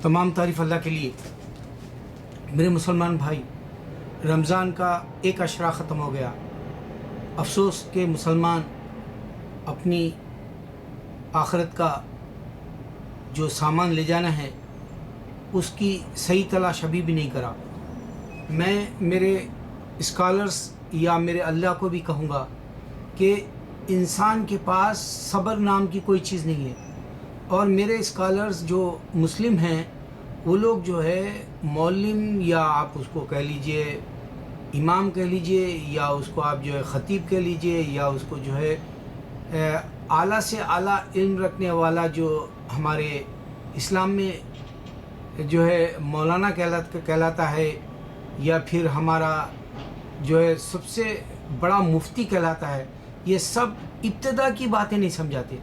तमाम तारीफ़ अल्लाह के लिए। मेरे मुसलमान भाई, रमज़ान का एक अशरा ख़त्म हो गया। अफसोस के मुसलमान अपनी आखिरत का जो सामान ले जाना है उसकी सही तलाश अभी भी नहीं करा। मैं मेरे स्कॉलर्स या मेरे अल्लाह को भी कहूँगा कि इंसान के पास सब्र नाम की कोई चीज़ नहीं है। और मेरे स्कॉलर्स जो मुस्लिम हैं वो लोग जो है मौलिम या आप उसको कह लीजिए इमाम कह लीजिए या उसको आप जो है ख़तीब कह लीजिए या उसको जो है आला से आला इल्म रखने वाला जो हमारे इस्लाम में जो है मौलाना कहलाता है या फिर हमारा जो है सबसे बड़ा मुफ्ती कहलाता है, ये सब इब्तिदा की बातें नहीं समझाते।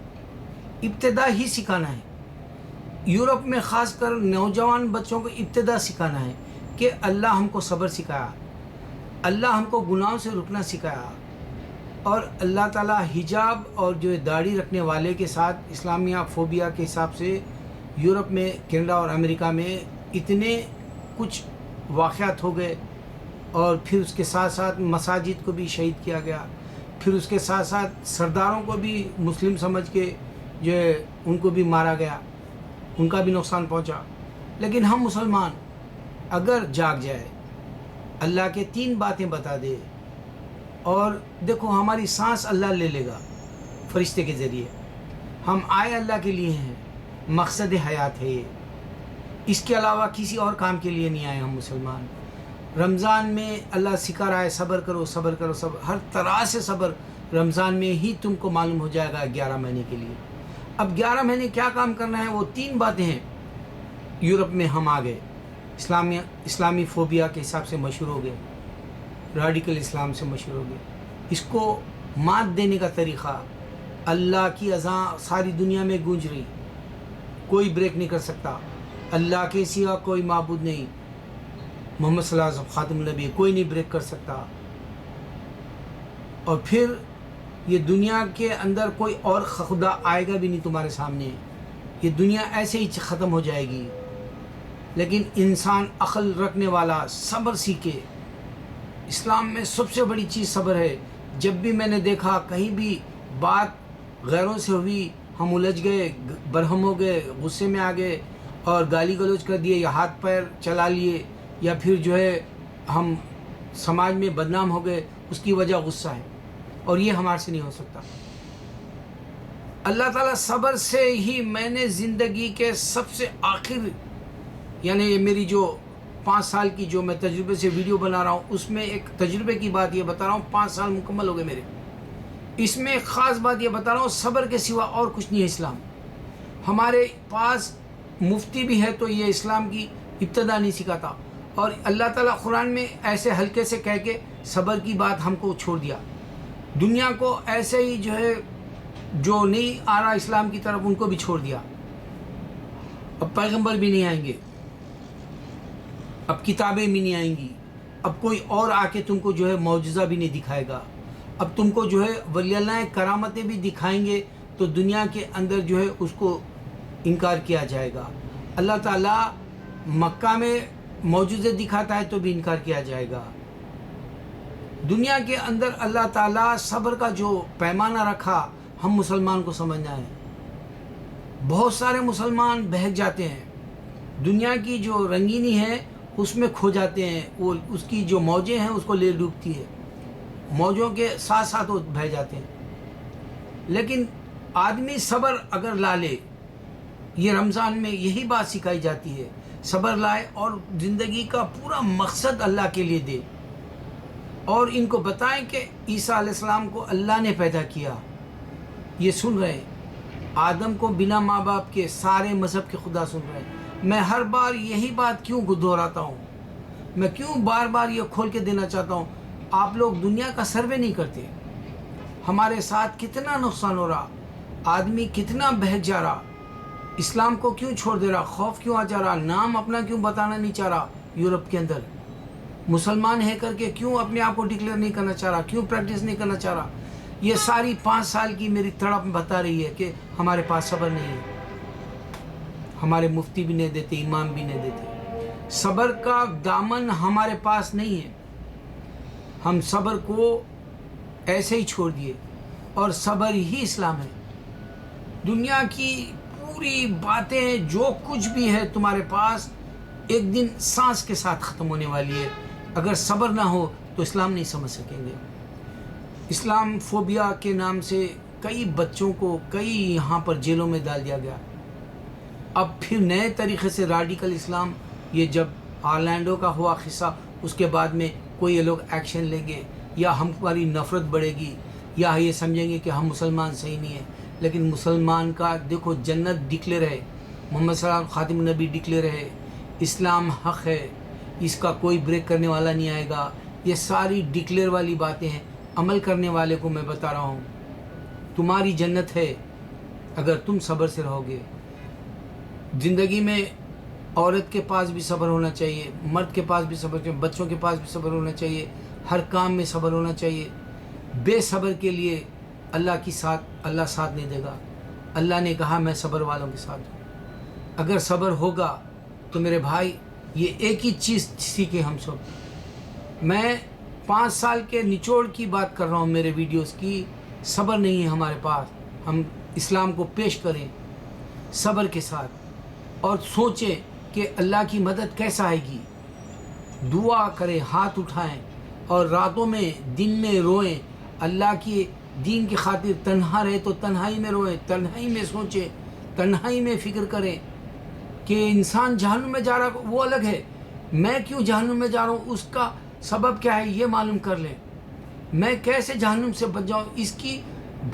इब्तिदा ही सिखाना है। यूरोप में ख़ासकर नौजवान बच्चों को इब्तिदा सिखाना है कि अल्लाह हमको सब्र सिखाया, अल्लाह हमको गुनाहों से रुकना सिखाया। और अल्लाह ताला हिजाब और जो दाढ़ी रखने वाले के साथ इस्लामिया फ़ोबिया के हिसाब से यूरोप में, कनाडा और अमेरिका में इतने कुछ वाक़यात हो गए। और फिर उसके साथ साथ मसाजिद को भी शहीद किया गया। फिर उसके साथ साथ सरदारों को भी मुस्लिम समझ के जो है उनको भी मारा गया, उनका भी नुकसान पहुंचा। लेकिन हम मुसलमान अगर जाग जाए, अल्लाह के 3 बातें बता दे और देखो हमारी सांस अल्लाह ले लेगा फरिश्ते के ज़रिए। हम आए अल्लाह के लिए हैं, मकसद हयात है ये, इसके अलावा किसी और काम के लिए नहीं आए हम मुसलमान। रमज़ान में अल्लाह सिखा रहा है सब्र करो सब्र करो सब्र, हर तरह से सब्र रमज़ान में ही तुमको मालूम हो जाएगा 11 महीने के लिए। अब 11 महीने क्या काम करना है वो 3 बातें हैं। यूरोप में हम आ गए, इस्लामी फ़ोबिया के हिसाब से मशहूर हो गए, रेडिकल इस्लाम से मशहूर हो गए। इसको मात देने का तरीक़ा, अल्लाह की अज़ां सारी दुनिया में गूंज रही, कोई ब्रेक नहीं कर सकता। अल्लाह के सिवा कोई माबूद नहीं, मोहम्मद सल्लल्लाहु अलैहि वसल्लम खातमुन नबी, कोई नहीं ब्रेक कर सकता। और फिर ये दुनिया के अंदर कोई और खुदा आएगा भी नहीं तुम्हारे सामने, ये दुनिया ऐसे ही ख़त्म हो जाएगी। लेकिन इंसान अक़ल रखने वाला सब्र सीखे। इस्लाम में सबसे बड़ी चीज़ सब्र है। जब भी मैंने देखा कहीं भी बात गैरों से हुई, हम उलझ गए, बरहम हो गए, गुस्से में आ गए और गाली गलौज कर दिए या हाथ पैर चला लिए या फिर जो है हम समाज में बदनाम हो गए, उसकी वजह गुस्सा है। और ये हमारे से नहीं हो सकता। अल्लाह ताला सब्र से ही मैंने ज़िंदगी के सबसे आखिर यानी ये मेरी जो 5 साल की जो मैं तजुर्बे से वीडियो बना रहा हूँ उसमें एक तजुर्बे की बात ये बता रहा हूँ। 5 साल मुकम्मल हो गए मेरे। इसमें एक ख़ास बात ये बता रहा हूँ, सब्र के सिवा और कुछ नहीं है इस्लाम। हमारे पास मुफ्ती भी है तो ये इस्लाम की इब्तिदा नहीं सिखाता। और अल्लाह ताला कुरान में ऐसे हल्के से कह के सब्र की बात हमको छोड़ दिया। दुनिया को ऐसे ही जो है जो नहीं आ रहा इस्लाम की तरफ उनको भी छोड़ दिया। अब पैगंबर भी नहीं आएंगे, अब किताबें भी नहीं आएंगी, अब कोई और आके तुमको जो है मौजज़ा भी नहीं दिखाएगा। अब तुमको जो है वलियाल्लाह करामतें भी दिखाएंगे तो दुनिया के अंदर जो है उसको इनकार किया जाएगा। अल्लाह ताला मक्का में मौजूज़े दिखाता है तो भी इनकार किया जाएगा। दुनिया के अंदर अल्लाह ताला सब्र का जो पैमाना रखा हम मुसलमान को समझना है। बहुत सारे मुसलमान बहक जाते हैं, दुनिया की जो रंगीनी है उसमें खो जाते हैं, वो उसकी जो मौजें हैं उसको ले डूबती है, मौजों के साथ साथ वो बह जाते हैं। लेकिन आदमी सब्र अगर ला ले, ये रमज़ान में यही बात सिखाई जाती है, सब्र लाए और ज़िंदगी का पूरा मकसद अल्लाह के लिए दे। और इनको बताएं कि ईसा अलैहिस्सलाम को अल्लाह ने पैदा किया। ये सुन रहे हैं, आदम को बिना माँ बाप के सारे मज़हब के खुदा सुन रहे हैं। मैं हर बार यही बात क्यों दोहराता हूँ, मैं क्यों बार बार ये खोल के देना चाहता हूँ। आप लोग दुनिया का सर्वे नहीं करते, हमारे साथ कितना नुकसान हो रहा, आदमी कितना बहक जा रहा, इस्लाम को क्यों छोड़ दे रहा, खौफ क्यों आ जा रहा, नाम अपना क्यों बताना नहीं चाह रहा। यूरोप के अंदर मुसलमान है करके क्यों अपने आप को डिक्लेयर नहीं करना चाह रहा, क्यों प्रैक्टिस नहीं करना चाह रहा। ये सारी 5 साल की मेरी तड़प बता रही है कि हमारे पास सब्र नहीं है। ہمارے مفتی بھی نہیں دیتے، امام بھی نہیں دیتے۔ صبر کا دامن ہمارے پاس نہیں ہے، ہم صبر کو ایسے ہی چھوڑ دیے، اور صبر ہی اسلام ہے۔ دنیا کی پوری باتیں جو کچھ بھی ہے تمہارے پاس ایک دن سانس کے ساتھ ختم ہونے والی ہے۔ اگر صبر نہ ہو تو اسلام نہیں سمجھ سکیں گے۔ اسلام فوبیا کے نام سے کئی بچوں کو کئی یہاں پر جیلوں میں ڈال دیا گیا۔ اب پھر نئے طریقے سے راڈیکل اسلام، یہ جب آرلینڈو کا ہوا قصہ، اس کے بعد میں کوئی یہ لوگ ایکشن لیں گے، یا ہماری نفرت بڑھے گی، یا یہ سمجھیں گے کہ ہم مسلمان صحیح نہیں ہیں۔ لیکن مسلمان کا دیکھو جنت ڈکلیئر ہے، محمد صلی اللہ علیہ وسلم خاتم النبی ڈکلیئر ہے، اسلام حق ہے، اس کا کوئی بریک کرنے والا نہیں آئے گا۔ یہ ساری ڈکلیئر والی باتیں ہیں، عمل کرنے والے کو میں بتا رہا ہوں تمہاری جنت ہے اگر تم صبر سے رہو گے۔ زندگی میں عورت کے پاس بھی صبر ہونا چاہیے، مرد کے پاس بھی صبر چاہیے، بچوں کے پاس بھی صبر ہونا چاہیے، ہر کام میں صبر ہونا چاہیے۔ بے صبر کے لیے اللہ ساتھ نہیں دے گا۔ اللہ نے کہا میں صبر والوں کے ساتھ ہوں۔ اگر صبر ہوگا تو میرے بھائی یہ ایک ہی چیز سیکھے ہم سب۔ میں 5 سال کے نچوڑ کی بات کر رہا ہوں میرے ویڈیوز کی۔ صبر نہیں ہے ہمارے پاس، ہم اسلام کو پیش کریں صبر کے ساتھ، اور سوچیں کہ اللہ کی مدد کیسا آئے گی۔ دعا کریں، ہاتھ اٹھائیں، اور راتوں میں دن میں روئیں۔ اللہ کی دین کی خاطر تنہا رہے تو تنہائی میں روئیں، تنہائی میں سوچیں، تنہائی میں فکر کریں کہ انسان جہنم میں جا رہا وہ الگ ہے، میں کیوں جہنم میں جا رہا ہوں، اس کا سبب کیا ہے یہ معلوم کر لیں۔ میں کیسے جہنم سے بچ جاؤں، اس کی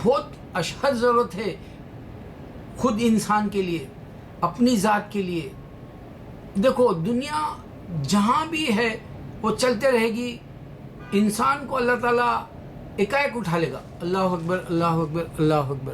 بہت اشد ضرورت ہے خود انسان کے لیے، اپنی ذات کے لیے۔ دیکھو دنیا جہاں بھی ہے وہ چلتے رہے گی، انسان کو اللہ تعالیٰ ایک اٹھا لے گا۔ اللہ اکبر، اللہ اکبر، اللہ اکبر۔